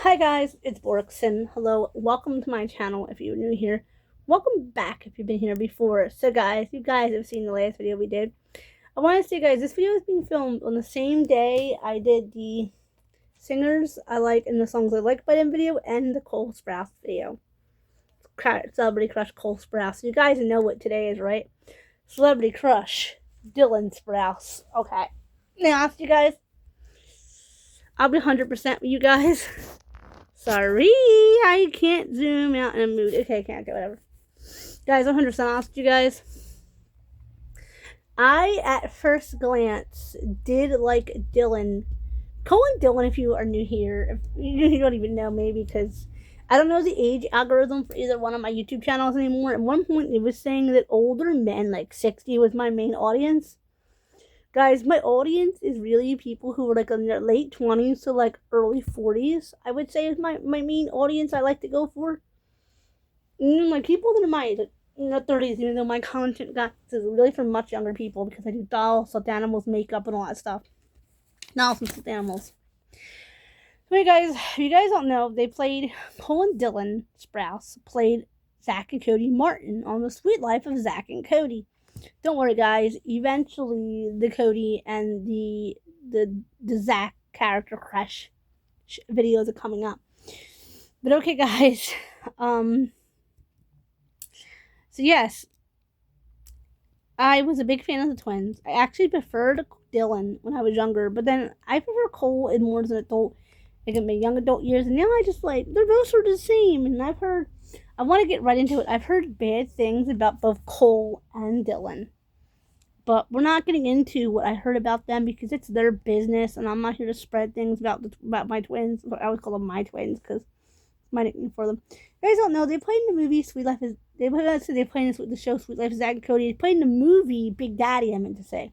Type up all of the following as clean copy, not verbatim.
Hi guys, it's Borkson. Hello, welcome to my channel if you're new here. Welcome back if you've been here before. So guys, you guys have seen the last video we did. I want to say guys, this video is being filmed on the same day I did the singers I like and the songs I like by them video and the Cole Sprouse video. Celebrity Crush Cole Sprouse. You guys know what today is, right? Celebrity Crush Dylan Sprouse. Okay. Now ask you guys, I'll be 100% with you guys. Sorry, I can't zoom out in a mood. Okay, can't go, whatever. Guys, 100% honest with you guys. I, at first glance, did like Dylan. Cole and Dylan, if you are new here, if you don't even know, maybe, because I don't know the age algorithm for either one of my YouTube channels anymore. At one point, it was saying that older men, like 60, was my main audience. Guys, my audience is really people who are like in their late 20s to like early 40s. I would say is my main audience I like to go for. Like people that are my 30s, even though my content is really for much younger people because I do dolls, stuffed animals, makeup, and all that stuff. Dolls and stuffed animals. Hey guys, if you guys don't know, they played Cole and Dylan Sprouse played Zach and Cody Martin on The Sweet Life of Zach and Cody. Don't worry, guys. Eventually, the Cody and the Zach character crush videos are coming up. But okay, guys. So yes, I was a big fan of the twins. I actually preferred Dylan when I was younger, but then I prefer Cole in more as an adult, like in my young adult years. And now I just like they're both sort of the same. And I want to get right into it. I've heard bad things about both Cole and Dylan. But we're not getting into what I heard about them because it's their business. And I'm not here to spread things about my twins. I always call them my twins because it's my nickname for them. You guys don't know, they played in the movie Sweet Life is... They played in the show Sweet Life of Zach and Cody. They played in the movie Big Daddy, I meant to say.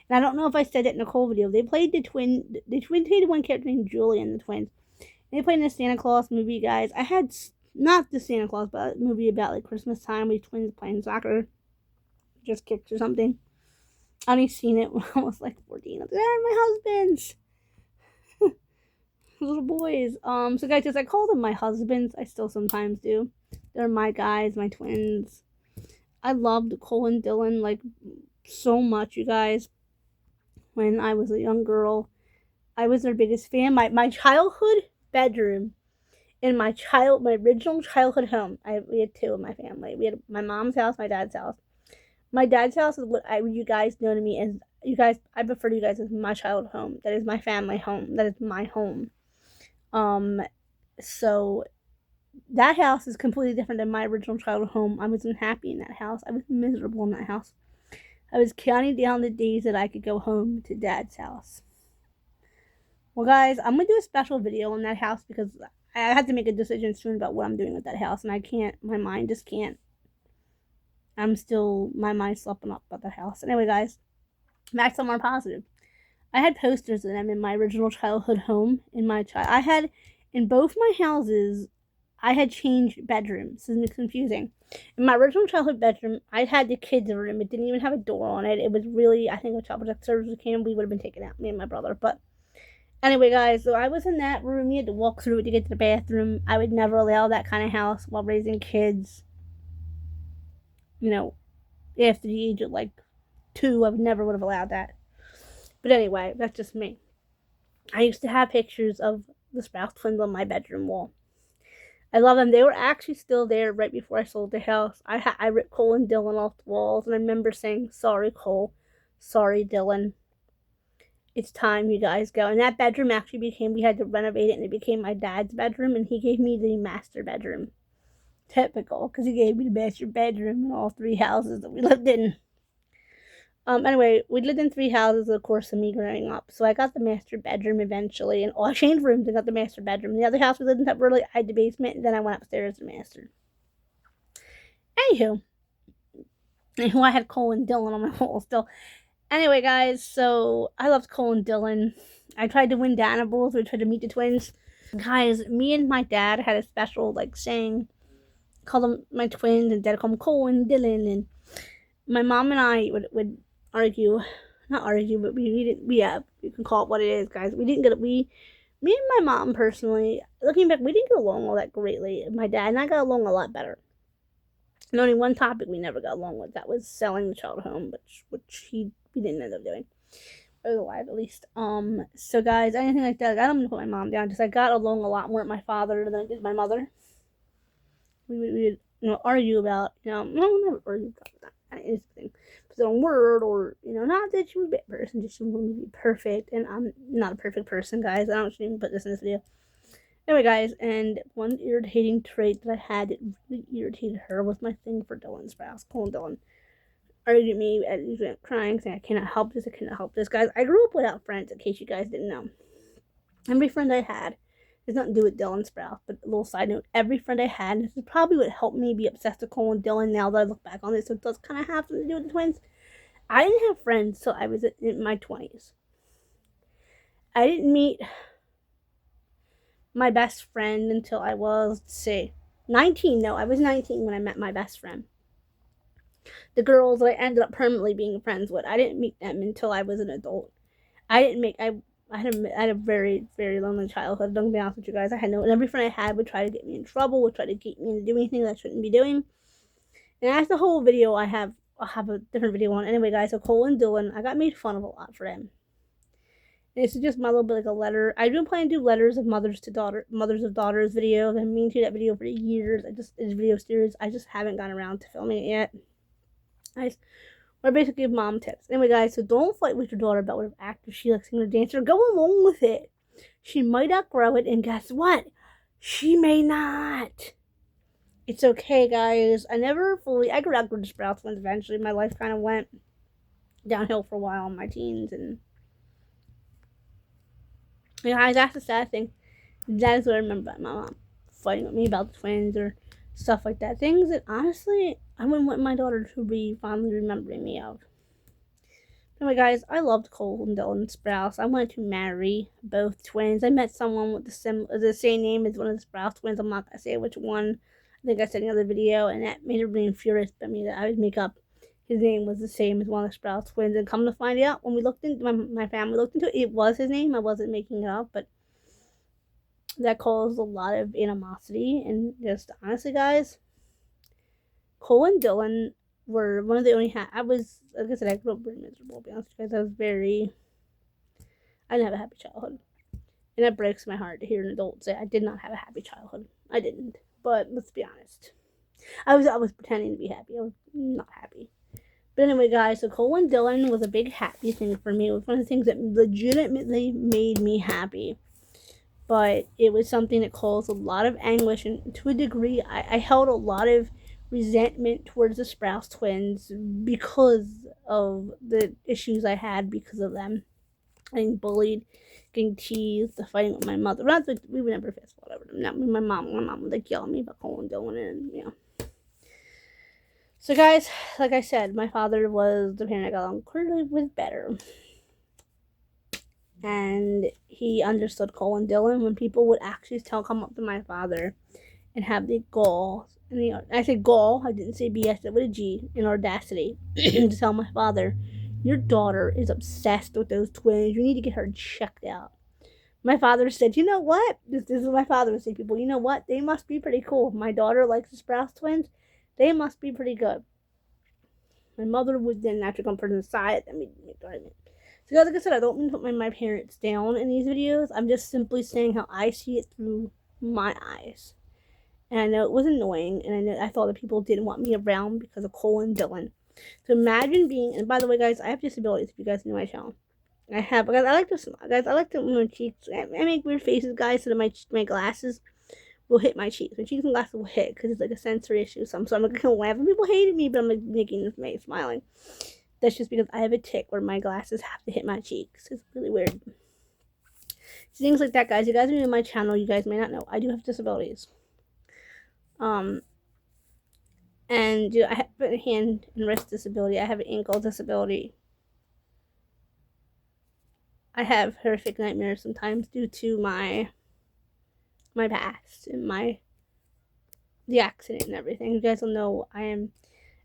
And I don't know if I said it in the Cole video. They played the twin... They played one character named Julian, the twins. And they played in the Santa Claus movie, guys. I had... Not the Santa Claus, but a movie about like Christmas time with twins playing soccer. Just kicked or something. I only seen it when I was like 14. I was like, they're my husbands. Little boys. So guys, as I call them my husbands, I still sometimes do. They're my guys, my twins. I loved Cole and Dylan like so much, you guys. When I was a young girl, I was their biggest fan. My childhood bedroom in my original childhood home, we had two in my family. We had my mom's house, my dad's house. My dad's house is what you guys know to me as I prefer to you guys as my childhood home. That is my family home. That is my home. So that house is completely different than my original childhood home. I wasn't happy in that house. I was miserable in that house. I was counting down the days that I could go home to Dad's house. Well, guys, I'm gonna do a special video on that house because I had to make a decision soon about what I'm doing with that house, and I can't. My mind just can't. My mind's slipping up about that house. Anyway, guys, back to more positive. I had posters of them in my original childhood home. I had, in both my houses, I had changed bedrooms. This is confusing. In my original childhood bedroom, I had the kids' room. It didn't even have a door on it. It was really, I think, if Child Protective Services came, we would have been taken out, me and my brother, but... Anyway, guys, so I was in that room. You had to walk through it to get to the bathroom. I would never allow that kind of house while raising kids. You know, after the age of, like, 2, I never would have allowed that. But anyway, that's just me. I used to have pictures of the Sprouse twins on my bedroom wall. I love them. They were actually still there right before I sold the house. I ripped Cole and Dylan off the walls, and I remember saying, sorry, Cole. Sorry, Dylan. It's time you guys go. And that bedroom actually we had to renovate it, and it became my dad's bedroom, and he gave me the master bedroom. Typical, because he gave me the master bedroom in all 3 houses that we lived in. Anyway, we lived in 3 houses, of course, of me growing up. So I got the master bedroom eventually, and I changed rooms and got the master bedroom. The other house we lived in, I had the basement, and then I went upstairs to the master. Anywho, I had Cole and Dylan on my wall still. Anyway, guys, so I loved Cole and Dylan. I tried to win Danables. We tried to meet the twins. Guys, me and my dad had a special, like, saying, call them my twins, and Dad called them Cole and Dylan. And my mom and I would argue, not argue, but we didn't, you can call it what it is, guys. We Me and my mom, personally, looking back, we didn't get along all that greatly. My dad and I got along a lot better. And only one topic we never got along with, that was selling the child home, which we didn't end up doing. I was alive, at least. So guys, anything like that, I don't want to put my mom down, because I got along a lot more with my father than I did my mother. We would argue about, no, never argue about that. It's the thing. Put it on word, or, not that she was a bad person, just she wanted me to be perfect, and I'm not a perfect person, guys. I don't even put this in this video. Anyway, guys, and one irritating trait that I had that really irritated her was my thing for Dylan Sprouse. Calling Dylan argued at me, and crying, saying, I cannot help this, Guys, I grew up without friends, in case you guys didn't know. Every friend I had, there's nothing to do with Dylan Sprouse, but a little side note, every friend I had, this is probably what helped me be obsessed with Cole and Dylan now that I look back on this, so it does kind of have something to do with the twins. I didn't have friends till I was in my 20s. I didn't meet my best friend until I was, 19. No, I was 19 when I met my best friend. The girls that I ended up permanently being friends with, I didn't meet them until I was an adult. I had a very, very lonely childhood. Don't be honest with you guys. And every friend I had would try to get me in trouble, would try to get me into doing anything that I shouldn't be doing. And that's the whole video I'll have a different video on. Anyway, guys, so Cole and Dylan, I got made fun of a lot for them. And this is just my little bit like a letter. I've been planning to do letters of mothers of daughters videos. I've been meaning to do that video for years. It's video series. I just haven't gotten around to filming it yet. I basically give mom tips. Anyway, guys, so don't fight with your daughter about what actor she likes, singer, dancer. Go along with it. She might outgrow it, and guess what? She may not. It's okay, guys. I grew up with the Sprouse twins eventually. My life kind of went downhill for a while in my teens, and guys, that's the sad thing. That is what I remember about my mom fighting with me about the twins or stuff like that. Things that, honestly, I wouldn't want my daughter to be fondly remembering me of. Anyway, guys, I loved Cole and Dylan Sprouse. I wanted to marry both twins. I met someone with the same name as one of the Sprouse twins. I'm not going to say which one. I think I said in another video, and that made everybody furious about me that I would make up his name was the same as one of the Sprouse twins. And come to find out, when we looked into my family looked into it, it was his name. I wasn't making it up, but that caused a lot of animosity. And just honestly, guys, Cole and Dylan were one of the only like I said, I grew up very miserable, to be honest with you guys. I didn't have a happy childhood. And it breaks my heart to hear an adult say I did not have a happy childhood. I didn't. But let's be honest. I was pretending to be happy. I was not happy. But anyway, guys, so Cole and Dylan was a big happy thing for me. It was one of the things that legitimately made me happy. But it was something that caused a lot of anguish, and to a degree, I held a lot of resentment towards the Sprouse twins because of the issues I had because of them. Getting bullied, getting teased, fighting with my mother. We would never fist fought over them. Not me, my mom would like yell at me about Cole and Dylan, and So guys, like I said, my father was the parent I got along clearly with better. And he understood Cole and Dylan when people would actually come up to my father and have the gall, and I said gall, I didn't say BS, with a G, in audacity, to tell my father, your daughter is obsessed with those twins, you need to get her checked out. My father said, you know what, this is what my father would say to people, you know what, they must be pretty cool. If my daughter likes the Sprouse twins, they must be pretty good. My mother would then naturally come to the side and make the argument. So guys, like I said, I don't mean to put my parents down in these videos. I'm just simply saying how I see it through my eyes. And I know it was annoying, and I thought that people didn't want me around because of Cole and Dylan. So imagine and by the way, guys, I have disabilities, if you guys know my channel. Guys, I like to smile. Guys, I like to, my cheeks, I make weird faces, guys, so that my glasses will hit my cheeks. My cheeks and glasses will hit, because it's like a sensory issue. So I'm like, I can laugh, and people hated me, but I'm like making this face, smiling. That's just because I have a tick where my glasses have to hit my cheeks. It's really weird. So things like that, guys. You guys are new to my channel. You guys may not know I do have disabilities. And I have a hand and wrist disability. I have an ankle disability. I have horrific nightmares sometimes due to my past and the accident and everything. You guys will know I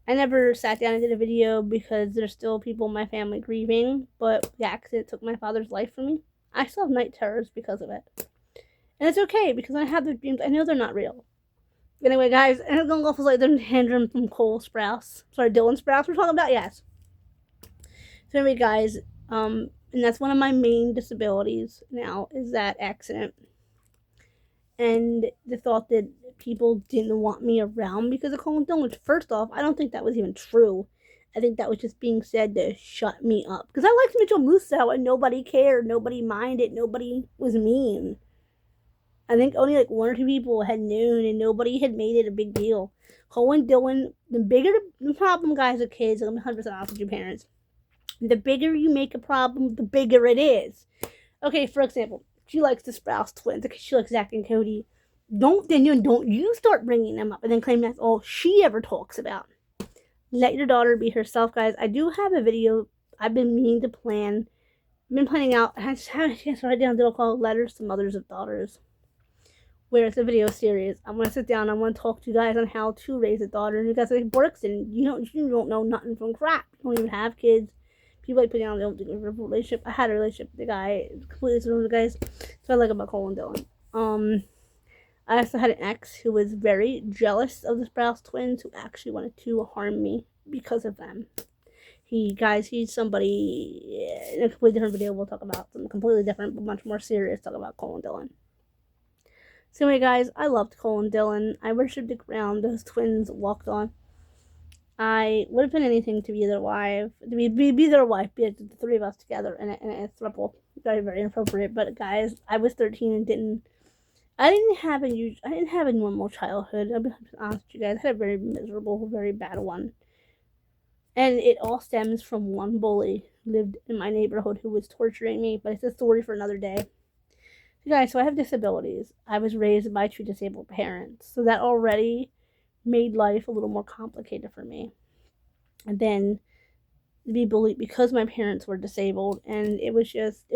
never sat down and did a video because there's still people in my family grieving, but the accident took my father's life from me. I still have night terrors because of it. And it's okay, because when I have those dreams, I know they're not real. Anyway, guys, and going off was like the tantrum from Dylan Sprouse we're talking about, yes. So anyway, guys, and that's one of my main disabilities now, is that accident. And the thought that people didn't want me around because of colon Dillon, which, first off, I don't think that was even true. I think that was just being said to shut me up. Because I liked Mitchell Musso, and nobody cared, nobody minded, nobody was mean. I think only like one or two people had known, and nobody had made it a big deal. Colin Dillon, the bigger the problem, guys, with kids, I'm 100% honest with your parents. The bigger you make a problem, the bigger it is. Okay, for example, she likes the Sprouse twins. Okay, she likes Zach and Cody. Don't you start bringing them up and then claim that's all she ever talks about. Let your daughter be herself, guys. I do have a video I've been meaning to plan. I've been planning out. I just haven't had a chance to write down. It'll call Letters to Mothers of Daughters, where it's a video series. I'm gonna sit down. I want to talk to you guys on how to raise a daughter. And you guys like works, and you don't know nothing from crap. You don't even have kids. People like putting on the relationship. I had a relationship with the guy, completely different with the guys. So I like about Colin Dillon. I also had an ex who was very jealous of the Sprouse twins, who actually wanted to harm me because of them. He's somebody in a completely different video. We'll talk about something completely different, but much more serious. Talk about Colin Dillon. So anyway, guys, I loved Colin Dillon. I worshipped the ground those twins walked on. I would have been anything to be their wife, be the three of us together in a throuple. Very, very inappropriate. But guys, I was 13 and I didn't have a normal childhood. I'll be honest with you guys. I had a very miserable, very bad one. And it all stems from one bully who lived in my neighborhood who was torturing me. But it's a story for another day. So guys, so I have disabilities. I was raised by two disabled parents. So that already made life a little more complicated for me. And then to be bullied because my parents were disabled, and it was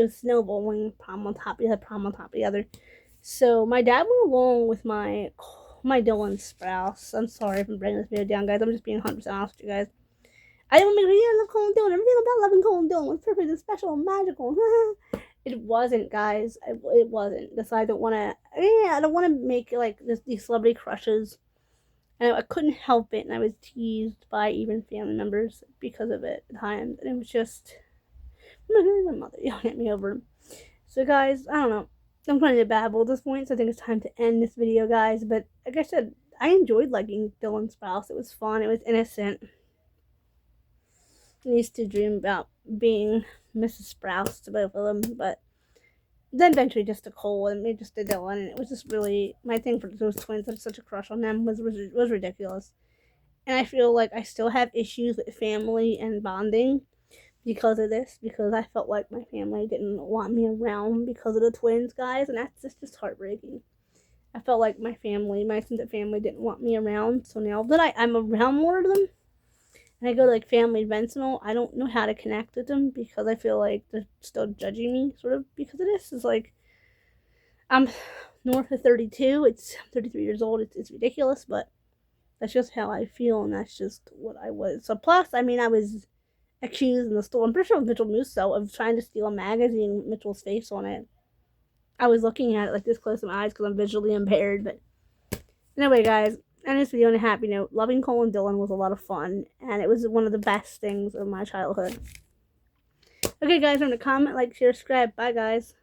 snowballing, problem on top of the other, problem on top of the other. So my dad went along with my Dylan Sprouse. I'm sorry if I'm bringing this video down, guys. I'm just being 100% honest with you guys. I didn't want to make a love Colin Dillon. Everything about loving Colin Dillon was perfect and special and magical. It wasn't, guys. It wasn't. So I don't want to make like these celebrity crushes. And I couldn't help it, and I was teased by even family members because of it at times. And it was just, my mother yelling at me over him. So guys, I don't know. I'm putting it babble at this point, so I think it's time to end this video, guys. But like I said, I enjoyed liking Dylan Sprouse. It was fun. It was innocent. I used to dream about being Mrs. Sprouse to both of them, but then eventually just to Cole and maybe just to Dylan, and it was just really my thing for those twins. I had such a crush on them was ridiculous, and I feel like I still have issues with family and bonding because of this, because I felt like my family didn't want me around because of the twins, guys, and that's just heartbreaking. I felt like my extended family didn't want me around, so now that I'm around more of them, and I go to like family events and all, I don't know how to connect with them because I feel like they're still judging me, sort of, because of this. It's like, I'm north of 32, I'm 33 years old, it's ridiculous, but that's just how I feel, and that's just what I was. So plus, I was accused in the store, I'm pretty sure it was Mitchell Musso, of trying to steal a magazine with Mitchell's face on it. I was looking at it like this close to my eyes because I'm visually impaired, but anyway, guys, end this video on a happy note. Loving Colin Dillon was a lot of fun, and it was one of the best things of my childhood. Okay, guys, remember to comment, like, share, subscribe. Bye, guys.